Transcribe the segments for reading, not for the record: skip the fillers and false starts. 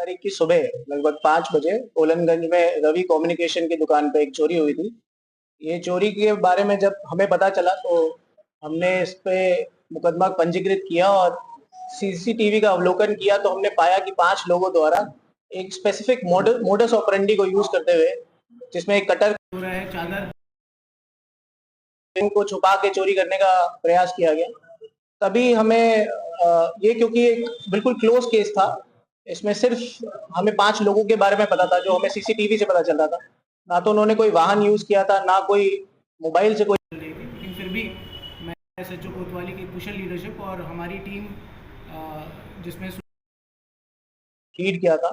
तारीख की सुबह लगभग 5 बजे ओलनगंज में रवि कम्युनिकेशन की दुकान पे एक चोरी हुई थी। ये चोरी के बारे में जब हमें पता चला तो हमने इस पे मुकदमा पंजीकृत किया और सीसीटीवी का अवलोकन किया तो हमने पाया कि 5 लोगों द्वारा एक स्पेसिफिक मोडस ऑपरेंडी को यूज करते हुए, जिसमें एक कटर हो रहा है, चादर को छुपा के चोरी करने का प्रयास किया गया। तभी हमें ये क्योंकि एक बिल्कुल क्लोज केस था, इसमें सिर्फ हमें 5 लोगों के बारे में पता था जो हमें सीसीटीवी से पता चल रहा था। ना तो उन्होंने कोई वाहन यूज किया था, ना कोई मोबाइल से कोई, लेकिन फिर भी मैं एसएचओ कोतवाली की कुशल लीडरशिप और हमारी टीम जिसमें लीड किया था,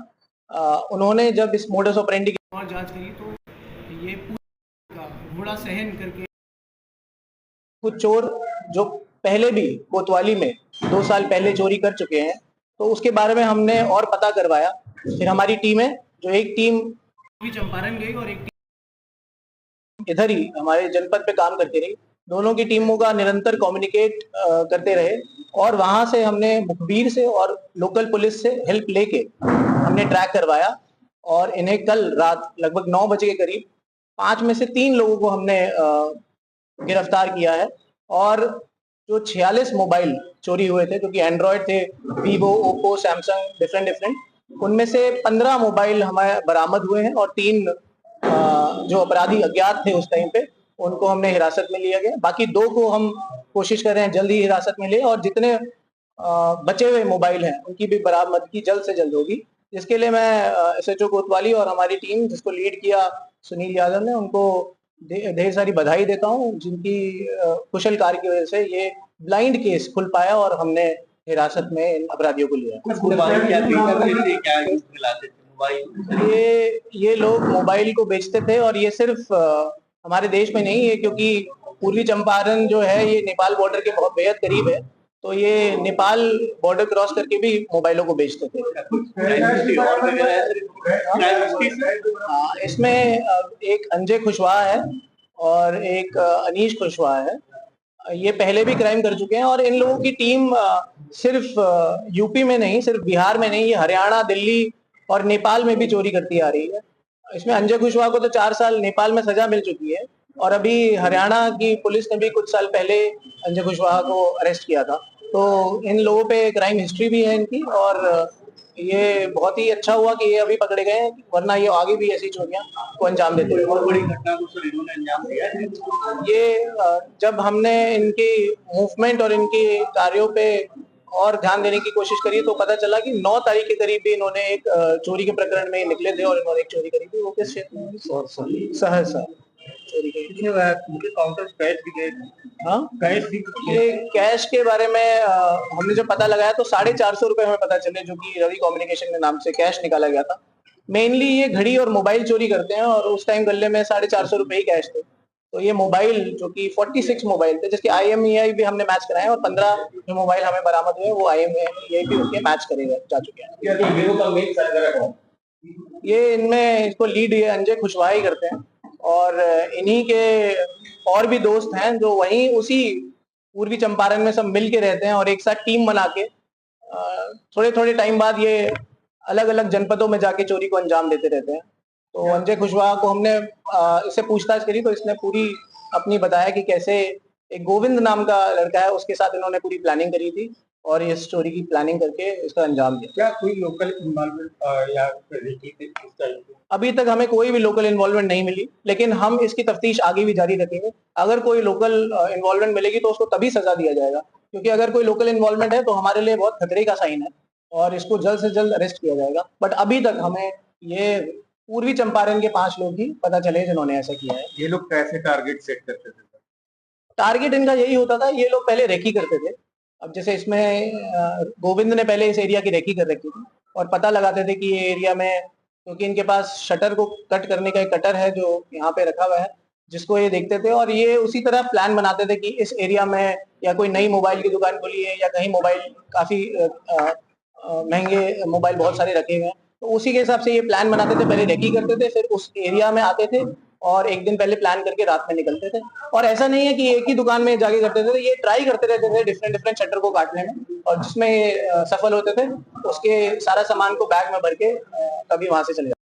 उन्होंने जब इस मोडस ऑपरेंडी की और जांच करी तो ये पूरा घोड़ा सहन करके कुछ चोर जो पहले भी कोतवाली में 2 साल पहले चोरी कर चुके हैं, तो उसके बारे में हमने और पता करवाया। फिर हमारी टीमें, जो एक टीम चंपारण गई और एक टीम इधर ही हमारे जनपद पे काम करती रही, दोनों की टीमों का निरंतर कम्युनिकेट करते रहे और वहां से हमने मुखबिर से और लोकल पुलिस से हेल्प लेके हमने ट्रैक करवाया और इन्हें कल रात लगभग 9 बजे के करीब 5 में से 3 लोगों को हमने गिरफ्तार किया है। और जो 46 मोबाइल चोरी हुए थे, जो कि एंड्रॉयड थे, वीवो, ओप्पो, सैमसंग, डिफरेंट, उनमें से 15 मोबाइल हमारे बरामद हुए हैं और 3 जो अपराधी अज्ञात थे उस टाइम पे, उनको हमने हिरासत में लिया गया। बाकी 2 को हम कोशिश कर रहे हैं जल्द ही हिरासत में ले, और जितने बचे हुए मोबाइल हैं उनकी भी बरामदगी जल्द से जल्द होगी। इसके लिए मैं एसएचओ कोतवाली और हमारी टीम जिसको लीड किया सुनील यादव ने, उनको ढेर सारी बधाई देता हूँ, जिनकी कुशल कार्य की वजह से ये ब्लाइंड केस खुल पाया और हमने हिरासत में इन अपराधियों को लिया। ये लोग मोबाइल को बेचते थे और ये सिर्फ हमारे देश में नहीं है, क्योंकि पूर्वी चंपारण जो है ये नेपाल बॉर्डर के बहुत बेहद करीब है, तो ये नेपाल बॉर्डर क्रॉस करके भी मोबाइलों को बेचते थे। इसमें एक अंजय कुशवाहा है और एक अनीश कुशवाहा है। ये पहले भी क्राइम कर चुके हैं और इन लोगों की टीम सिर्फ यूपी में नहीं, सिर्फ बिहार में नहीं, ये हरियाणा, दिल्ली और नेपाल में भी चोरी करती आ रही है। इसमें अंजय कुशवाहा को तो 4 साल नेपाल में सजा मिल चुकी है और अभी हरियाणा की पुलिस ने भी कुछ साल पहले अंजय कुशवाहा को अरेस्ट किया था। तो इन लोगों पे क्राइम हिस्ट्री भी है इनकी, और ये बहुत ही अच्छा हुआ कि ये अभी पकड़े गए, वरना ये आगे भी ऐसी चोरियां को अंजाम देते हैं। बहुत बड़ी घटना को सर इन्होंने अंजाम दिया है। ये जब हमने इनकी मूवमेंट और इनके कार्यों पे और ध्यान देने की कोशिश करी तो पता चला कि 9 तारीख के करीब भी इन्होंने एक चोरी के प्रकरण में निकले थे और इन्होंने एक चोरी करी थी। वो किस क्षेत्र में? सहरसा चोरी करी थी। काउंटर कैश भी गए। हाँ, कैश भी। ये कैश के बारे में हमने जो पता लगाया तो 450 रुपए हमें पता चले, जो कि रवि कम्युनिकेशन के नाम से कैश निकाला गया था। मेनली ये घड़ी और मोबाइल चोरी करते हैं और उस टाइम गले में 450 रुपए ही कैश थे। तो ये मोबाइल जो कि 46 मोबाइल थे, जिसके IMEI भी हमने मैच कराए और 15 जो मोबाइल हमें बरामद हुए वो IMEI भी उसके मैच करे जा चुके हैं। ये इनमें इसको लीड ये अंजय कुशवाहा ही करते हैं और इन्हीं के और भी दोस्त हैं जो वहीं उसी पूर्वी चंपारण में सब मिल के रहते हैं और एक साथ टीम बना के थोड़े थोड़े टाइम बाद ये अलग अलग जनपदों में जाके चोरी को अंजाम देते रहते हैं। तो अंजय कुशवाहा को हमने इससे पूछताछ करी तो इसने पूरी अपनी बताया कि कैसे एक गोविंद नाम का लड़का है, उसके साथ इन्होंने पूरी प्लानिंग करी थी और इस चोरी की प्लानिंग करके इसका अंजाम दिया। क्या कोई लोकल इन्वॉल्वमेंट या अभी तक हमें कोई भी लोकल इन्वॉल्वमेंट नहीं मिली, लेकिन हम इसकी तफ्तीश आगे भी जारी रखेंगे। अगर कोई लोकल इन्वॉल्वमेंट मिलेगी तो उसको तभी सजा दिया जाएगा, क्योंकि अगर कोई लोकल इन्वॉल्वमेंट है तो हमारे लिए बहुत खतरे का साइन है और इसको जल्द से जल्द अरेस्ट किया जाएगा। बट अभी तक हमें ये पूर्वी चंपारण के 5 लोग ही पता चले जिन्होंने ऐसा किया है। ये लोग कैसे टारगेट सेट करते थे? टारगेट इनका यही होता था, ये लोग पहले रेकी करते थे। अब जैसे इसमें गोविंद ने पहले इस एरिया की रेकी कर रखी थी और पता लगाते थे कि ये एरिया में, क्योंकि इनके पास शटर को कट करने का एक कटर है जो यहाँ पे रखा हुआ है, जिसको ये देखते थे और ये उसी तरह प्लान बनाते थे कि इस एरिया में या कोई नई मोबाइल की दुकान खुली है या कहीं मोबाइल काफी महंगे मोबाइल बहुत सारे रखे हुए हैं, तो उसी के हिसाब से ये प्लान बनाते थे। पहले रेकी करते थे, फिर उस एरिया में आते थे और एक दिन पहले प्लान करके रात में निकलते थे। और ऐसा नहीं है कि एक ही दुकान में जाके करते थे, ये ट्राई करते रहते थे डिफरेंट डिफरेंट शटर को काटने में, और जिसमें सफल होते थे उसके सारा सामान को बैग में भर के कभी वहां से चले जाते।